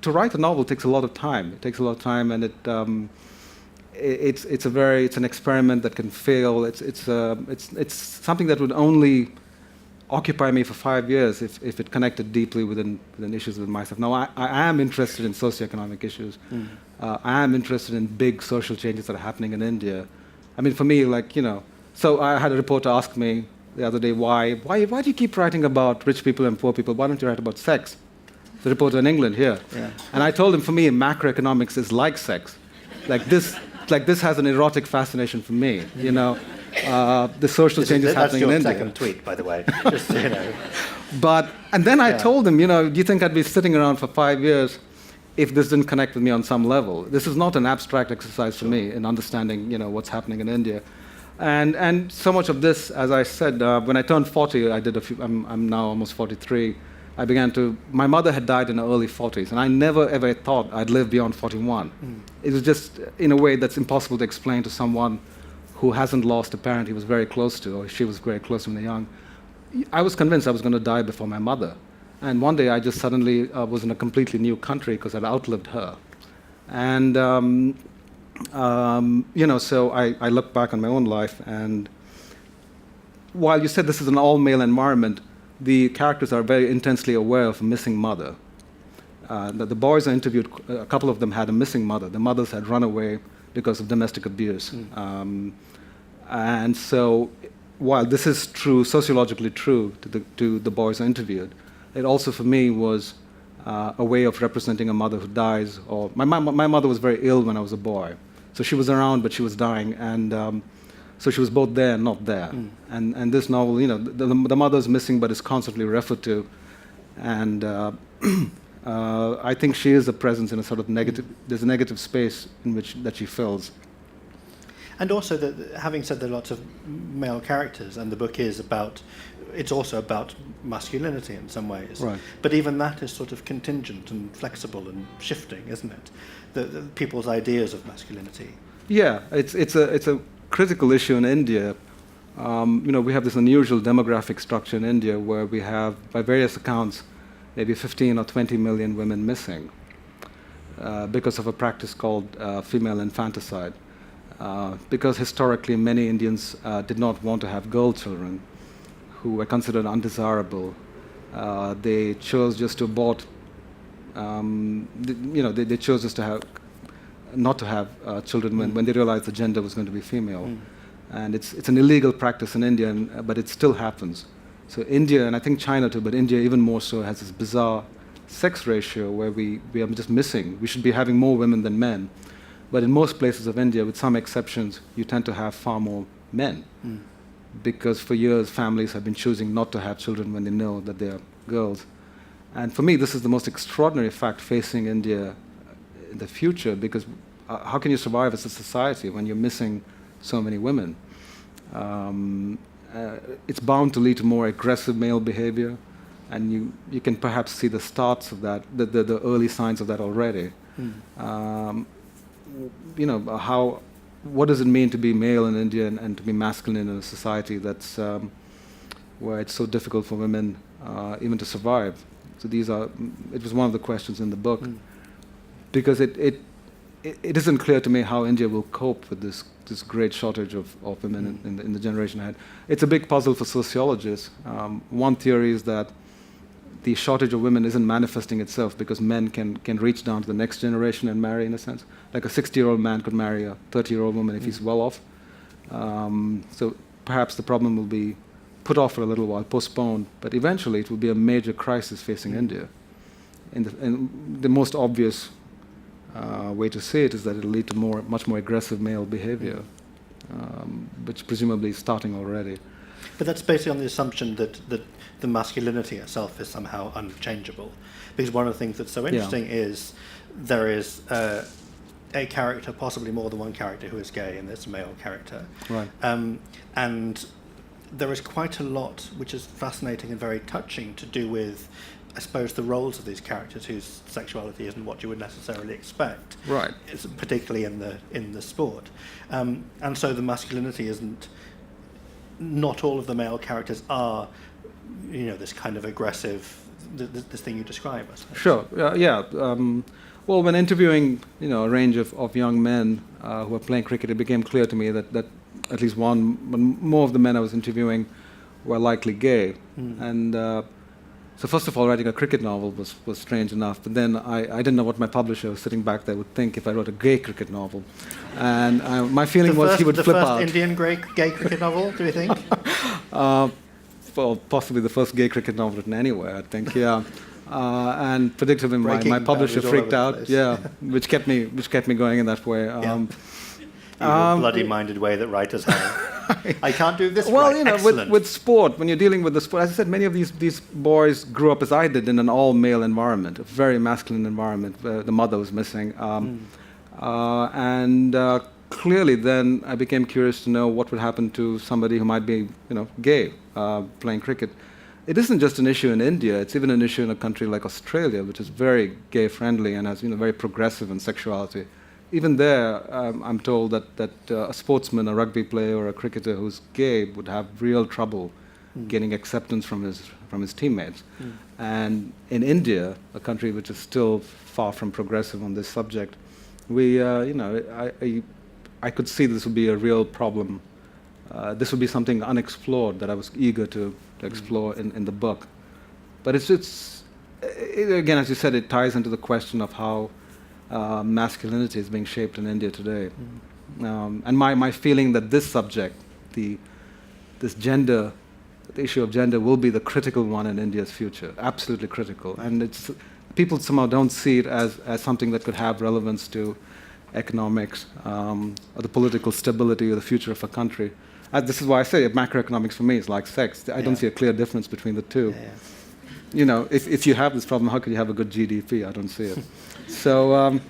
to write a novel takes a lot of time. It takes a lot of time, and it's an experiment that can fail. It's something that would only occupy me for 5 years if it connected deeply within issues with myself. Now I am interested in socioeconomic issues. I am interested in big social changes that are happening in India. I mean, for me, so I had a reporter ask me the other day, why do you keep writing about rich people and poor people? Why don't you write about sex? The reporter in England here. Yeah. And I told him, for me, macroeconomics is like sex. This has an erotic fascination for me, the social changes happening in India. That's your second tweet, by the way. Just, And then I told him, do you think I'd be sitting around for 5 years if this didn't connect with me on some level? This is not an abstract exercise for me in understanding, what's happening in India. And so much of this, as I said, when I turned 40, I'm now almost 43. My mother had died in her early 40s, and I never ever thought I'd live beyond 41. It was just, in a way, that's impossible to explain to someone who hasn't lost a parent he was very close to, or she was very close to when they were young. I was convinced I was going to die before my mother. And one day I just suddenly was in a completely new country because I'd outlived her. And, so I look back on my own life, and while you said this is an all-male environment, the characters are very intensely aware of a missing mother. the boys I interviewed, a couple of them had a missing mother. The mothers had run away because of domestic abuse. And so while this is true, sociologically true to the boys I interviewed, it also for me was a way of representing a mother who dies. Or my mother was very ill when I was a boy. So she was around, but she was dying. And so she was both there and not there. And this novel, the mother's missing, but is constantly referred to. And I think she is a presence in a sort of negative, there's a negative space in which that she fills. And also, having said there are lots of male characters, and the book is it's also about masculinity in some ways. Right. But even that is sort of contingent and flexible and shifting, isn't it? The people's ideas of masculinity. Yeah, it's a critical issue in India. We have this unusual demographic structure in India where we have, by various accounts, maybe 15 or 20 million women missing because of a practice called female infanticide. Because historically many Indians did not want to have girl children who were considered undesirable. They chose just to abort, they chose just to not to have children when they realized the gender was going to be female. And it's an illegal practice in India, but it still happens. So India, and I think China too, but India even more so, has this bizarre sex ratio where we are just missing. We should be having more women than men. But in most places of India, with some exceptions, you tend to have far more men. Because for years, families have been choosing not to have children when they know that they are girls. And for me, this is the most extraordinary fact facing India in the future, because how can you survive as a society when you're missing so many women? It's bound to lead to more aggressive male behavior, and you can perhaps see the starts of that, the early signs of that already. What does it mean to be male in India and to be masculine in a society that's where it's so difficult for women even to survive? So it was one of the questions in the book, because it isn't clear to me how India will cope with this great shortage of women in the generation ahead. It's a big puzzle for sociologists. One theory is that the shortage of women isn't manifesting itself because men can reach down to the next generation and marry, in a sense. Like a 60-year-old man could marry a 30-year-old woman if he's well off. So perhaps the problem will be put off for a little while, postponed, but eventually it will be a major crisis facing India. And the most obvious way to say it is that it'll lead to much more aggressive male behavior, which presumably is starting already. But that's basically on the assumption that the masculinity itself is somehow unchangeable. Because one of the things that's so interesting is there is a character, possibly more than one character, who is gay, and there's a male character. Right. And there is quite a lot which is fascinating and very touching to do with, I suppose, the roles of these characters whose sexuality isn't what you would necessarily expect. Right. It's particularly in the sport. And so the masculinity isn't, not all of the male characters are, this kind of aggressive, this thing you describe, I suppose. Sure, well, when interviewing, a range of young men who were playing cricket, it became clear to me that at least more of the men I was interviewing were likely gay. And so first of all, writing a cricket novel was strange enough, but then I didn't know what my publisher sitting back there would think if I wrote a gay cricket novel. And my feeling was he would flip out. The first Indian gay cricket novel, do you think? Well, possibly the first gay cricket novel written anywhere, I think, yeah. And predictably, my publisher freaked out, which kept me going in that way. Bloody-minded way that writers have. I can't do this. Well, right. with sport, when you're dealing with the sport, as I said, many of these boys grew up as I did in an all-male environment, a very masculine environment. The mother was missing, and clearly, then I became curious to know what would happen to somebody who might be, gay, playing cricket. It isn't just an issue in India; it's even an issue in a country like Australia, which is very gay-friendly and has, very progressive in sexuality. Even there, I'm told that a sportsman, a rugby player, or a cricketer who's gay would have real trouble getting acceptance from his teammates. And in India, a country which is still far from progressive on this subject, I could see this would be a real problem. This would be something unexplored that I was eager to explore in the book. But it's again, as you said, it ties into the question of how masculinity is being shaped in India today. And my feeling that this subject, the issue of gender, will be the critical one in India's future, absolutely critical. And people somehow don't see it as something that could have relevance to economics or the political stability or the future of a country. This is why I say macroeconomics for me is like sex. I don't see a clear difference between the two. You know, if you have this problem, how could you have a good GDP? I don't see it. So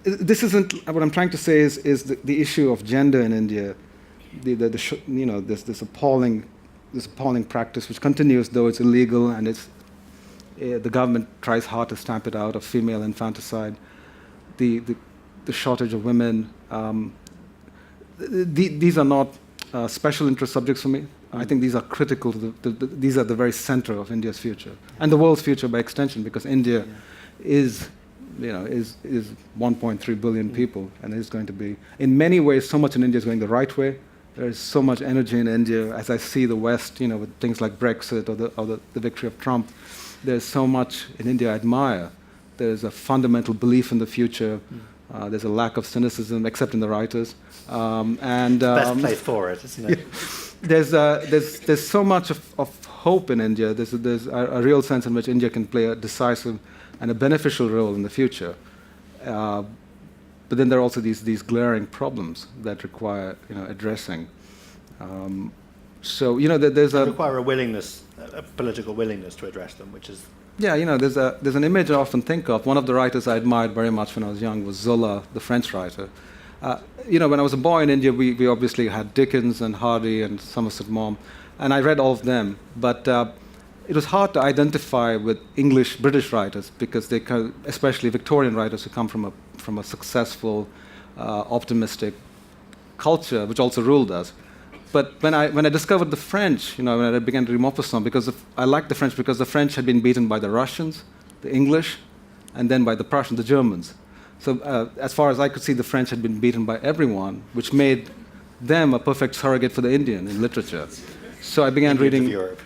this isn't what I'm trying to say. Is the issue of gender in India, this appalling practice which continues, though it's illegal, and the government tries hard to stamp it out, of female infanticide, the shortage of women. These are not special interest subjects for me. I think these are critical to these are the very center of India's future and the world's future by extension, because India is 1.3 billion people, and is going to be, in many ways, so much in India is going the right way. There is so much energy in India, as I see the West, with things like Brexit or the victory of Trump. There's so much in India I admire. There's a fundamental belief in the future. There's a lack of cynicism, except in the writers. Best place for it, isn't it? There's so much of hope in India. There's a real sense in which India can play a decisive and a beneficial role in the future. But then there are also these glaring problems that require addressing. There's require a political willingness to address them, which is. Yeah, there's an image I often think of. One of the writers I admired very much when I was young was Zola, the French writer. When I was a boy in India, we obviously had Dickens and Hardy and Somerset Maugham, and I read all of them. But it was hard to identify with British writers, because they, especially Victorian writers who come from a successful, optimistic culture, which also ruled us. But when I discovered the French, when I began to read Maupassant, because I liked the French because the French had been beaten by the Russians, the English, and then by the Prussians, the Germans. So as far as I could see, the French had been beaten by everyone, which made them a perfect surrogate for the Indian in literature. So I began reading. Of Europe.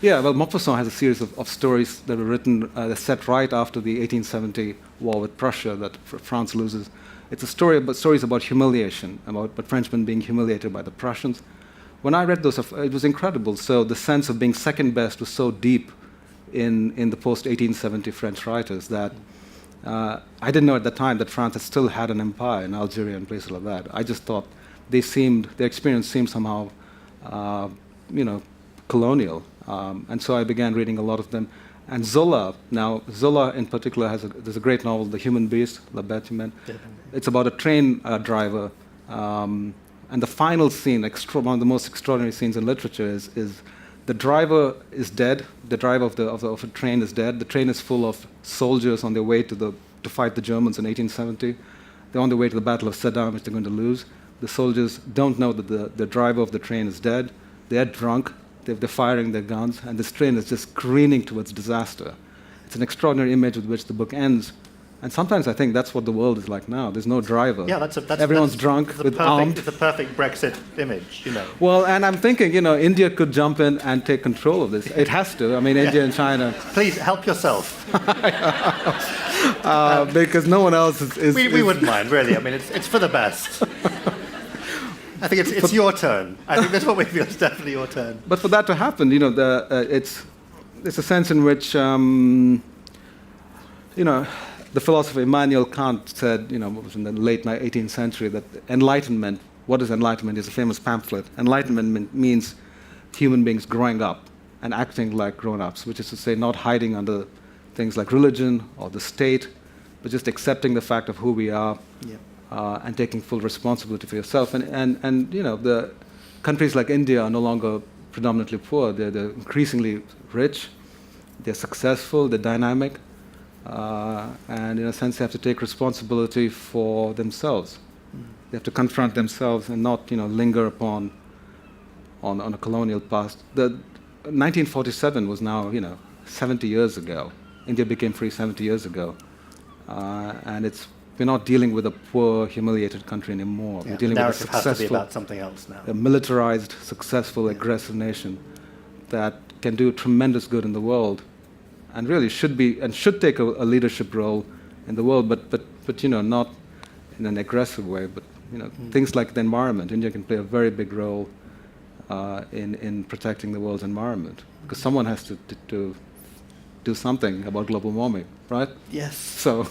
Yeah, well, Maupassant has a series of stories that were written, set right after the 1870 war with Prussia that France loses. It's a stories about humiliation, about Frenchmen being humiliated by the Prussians. When I read those, it was incredible. So the sense of being second best was so deep in the post-1870 French writers that I didn't know at the time that France had still had an empire in Algeria and places like that. I just thought their experience seemed somehow, colonial. And so I began reading a lot of them. And Zola in particular there's a great novel, The Human Beast, La Bête Humaine. It's about a train driver. And the final scene, one of the most extraordinary scenes in literature, is the driver is dead. The driver of a train is dead. The train is full of soldiers on their way to fight the Germans in 1870. They're on their way to the Battle of Sedan, which they're going to lose. The soldiers don't know that the driver of the train is dead. They're drunk. They're firing their guns, and this train is just careening towards disaster. It's an extraordinary image with which the book ends. And sometimes I think that's what the world is like now. There's no driver. Yeah, everyone's drunk with armed. It's a perfect Brexit image, Well, and I'm thinking, India could jump in and take control of this. It has to. I mean, India and China. Please help yourself. Because no one else is. We wouldn't mind, really. I mean, it's for the best. I think it's your turn. I think that's what we feel. It's definitely your turn. But for that to happen, it's a sense in which, the philosopher Immanuel Kant said, what was in the late 18th century, that enlightenment, what is enlightenment, is a famous pamphlet. Enlightenment means human beings growing up and acting like grown-ups, which is to say not hiding under things like religion or the state, but just accepting the fact of who we are. Yeah. And taking full responsibility for yourself. And the countries like India are no longer predominantly poor. They're increasingly rich. They're successful. They're dynamic. And in a sense, they have to take responsibility for themselves. They have to confront themselves and not, linger upon a colonial past. The 1947 was now, 70 years ago. India became free 70 years ago. And we're not dealing with a poor, humiliated country anymore. Yeah, we're dealing with a successful, has to be about something else now. A militarized, successful, aggressive nation that can do tremendous good in the world and really should be and should take a leadership role in the world, but not in an aggressive way. But things like the environment, India can play a very big role in protecting the world's environment, because someone has to do something about global warming, right? Yes. So,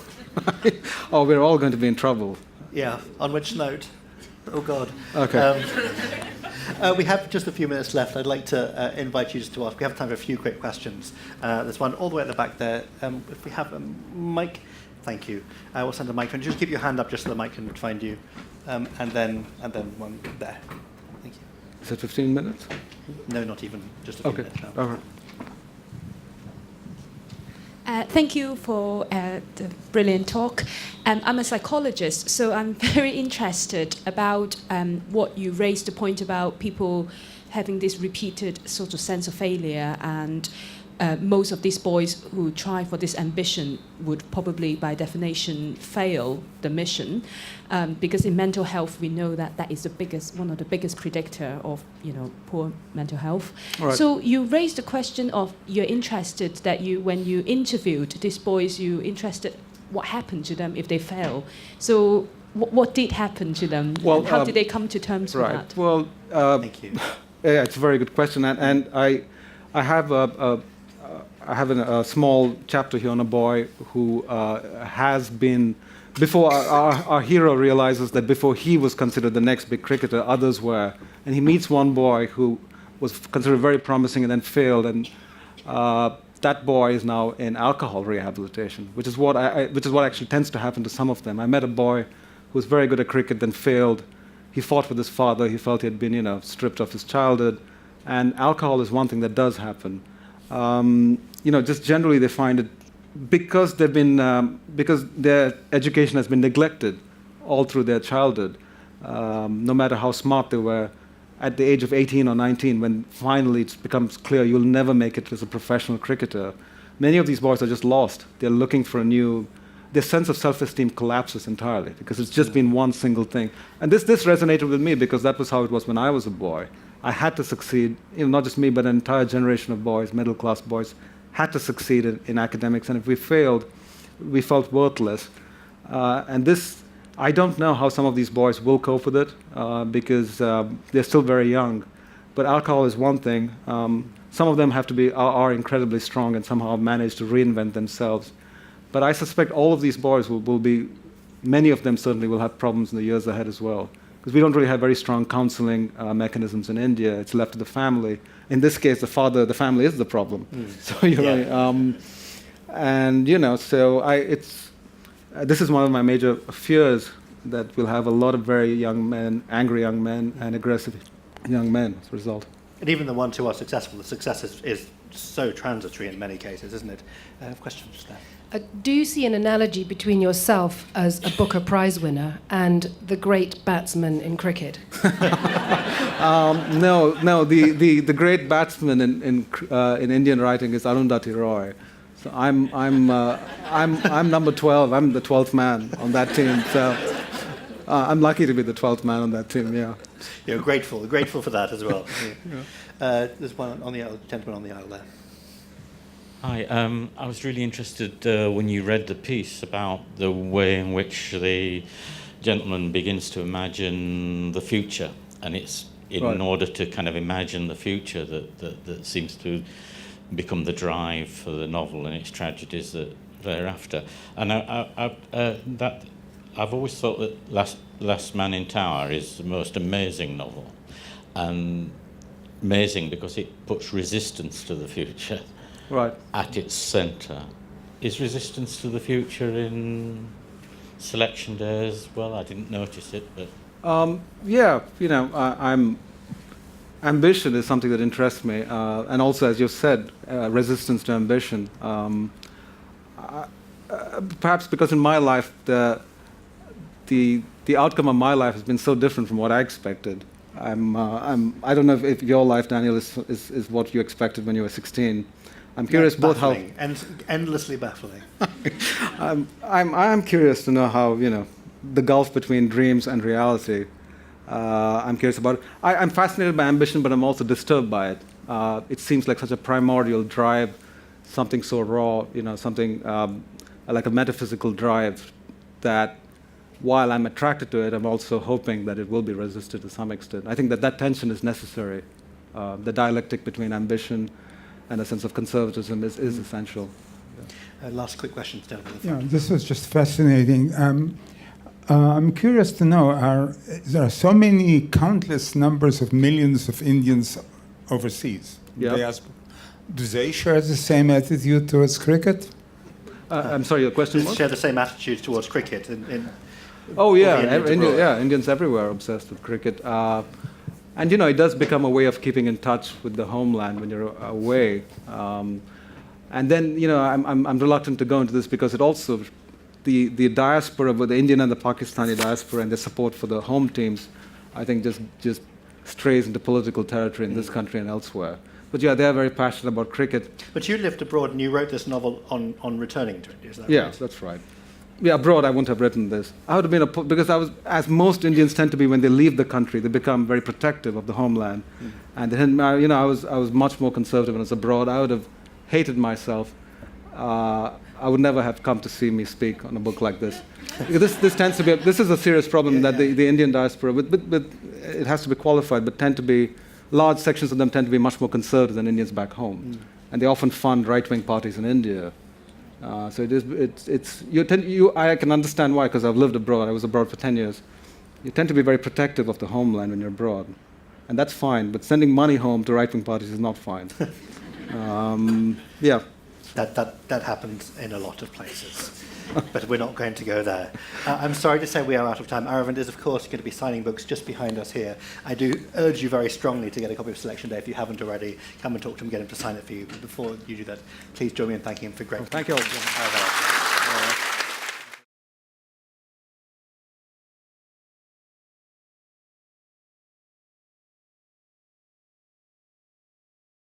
we're all going to be in trouble. Yeah. On which note? Oh God. Okay. We have just a few minutes left. I'd like to invite you just to ask. We have time for a few quick questions. There's one all the way at the back there. If we have a mic, thank you. We'll send a mic. And just keep your hand up just so the mic can find you. And then one there. Thank you. Is it 15 minutes? No, not even. Just a few minutes now. All right. Thank you for the brilliant talk. I'm a psychologist, so I'm very interested about what you raised, the point about people having this repeated sort of sense of failure, and most of these boys who try for this ambition would probably, by definition, fail the mission, because in mental health we know that is one of the biggest predictor of poor mental health. Right. So you raised the question of you're interested that when you interviewed these boys, you interested what happened to them if they fail. So what did happen to them? Well, and how did they come to terms with that? Well, thank you. Yeah, it's a very good question, and I have a small chapter here on a boy who has been, before our hero realizes that before he was considered the next big cricketer, others were. And he meets one boy who was considered very promising and then failed. And that boy is now in alcohol rehabilitation, which is what actually tends to happen to some of them. I met a boy who was very good at cricket, then failed. He fought with his father. He felt he had been, stripped of his childhood. And alcohol is one thing that does happen. Just generally they find it because because their education has been neglected all through their childhood. No matter how smart they were, at the age of 18 or 19, when finally it becomes clear you'll never make it as a professional cricketer, many of these boys are just lost. They're looking for their sense of self-esteem collapses entirely because it's just been one single thing. And this resonated with me because that was how it was when I was a boy. I had to succeed, not just me, but an entire generation of boys, middle-class boys, had to succeed in academics. And if we failed, we felt worthless. And this, I don't know how some of these boys will cope with it because they're still very young. But alcohol is one thing. Some of them are incredibly strong and somehow manage to reinvent themselves. But I suspect all of these boys will be, many of them certainly will have problems in the years ahead as well. Because we don't really have very strong counseling mechanisms in India. It's left to the family. In this case, the family is the problem. So this is one of my major fears, that we'll have a lot of very young men, angry young men, and aggressive young men as a result. And even the ones who are successful, the success is so transitory in many cases, isn't it? Questions there. Do you see an analogy between yourself as a Booker Prize winner and the great batsman in cricket? No. The great batsman in Indian writing is Arundhati Roy. So I'm number 12. I'm the 12th man on that team. So I'm lucky to be the 12th man on that team. Yeah. You're grateful for that as well. Yeah. There's one on the gentleman on the aisle there. Hi, I was really interested when you read the piece about the way in which the gentleman begins to imagine the future, and it's in order to kind of imagine the future that seems to become the drive for the novel and its tragedies thereafter. And I've always thought that Last Man in Tower is the most amazing novel, and amazing because it puts resistance to the future. Right. At its centre. Is resistance to the future in Selection Day as well? I didn't notice it, but... ambition is something that interests me, and also, as you said, resistance to ambition. Perhaps because in my life, the outcome of my life has been so different from what I expected. I don't know if your life, Daniel, is what you expected when you were 16. I'm curious both how endlessly baffling. I'm curious to know how the gulf between dreams and reality. I'm curious about it. I'm fascinated by ambition, but I'm also disturbed by it. It seems like such a primordial drive, something so raw, something like a metaphysical drive that while I'm attracted to it, I'm also hoping that it will be resisted to some extent. I think that tension is necessary. The dialectic between ambition and a sense of conservatism is essential. Last quick question, Stella. Yeah, this was just fascinating. I'm curious to know, there are so many countless numbers of millions of Indians overseas. Yeah. Do they share the same attitude towards cricket? I'm sorry, your question Does was? share the same attitude towards cricket? Oh yeah, Indians Indians everywhere are obsessed with cricket. And it does become a way of keeping in touch with the homeland when you're away. And then, I'm reluctant to go into this because it also, the diaspora, the Indian and the Pakistani diaspora and the support for the home teams, I think just strays into political territory in this country and elsewhere. But yeah, they're very passionate about cricket. But you lived abroad and you wrote this novel on returning to India, is that right? Yeah, that's right. Yeah, abroad I wouldn't have written this. I would have been because I was, as most Indians tend to be when they leave the country, they become very protective of the homeland. And then, I was much more conservative when I was abroad. I would have hated myself. I would never have come to see me speak on a book like this. This tends to be this is a serious problem that the Indian diaspora, but it has to be qualified, but large sections of them tend to be much more conservative than Indians back home, and they often fund right-wing parties in India. So I can understand why, because I've lived abroad. I was abroad for 10 years. You tend to be very protective of the homeland when you're abroad, and that's fine. But sending money home to right-wing parties is not fine. Yeah. That happens in a lot of places, but we're not going to go there. I'm sorry to say we are out of time. Aravind is, of course, going to be signing books just behind us here. I do urge you very strongly to get a copy of Selection Day if you haven't already. Come and talk to him, get him to sign it for you. But before you do that, please join me in thanking him for great. Thank you all.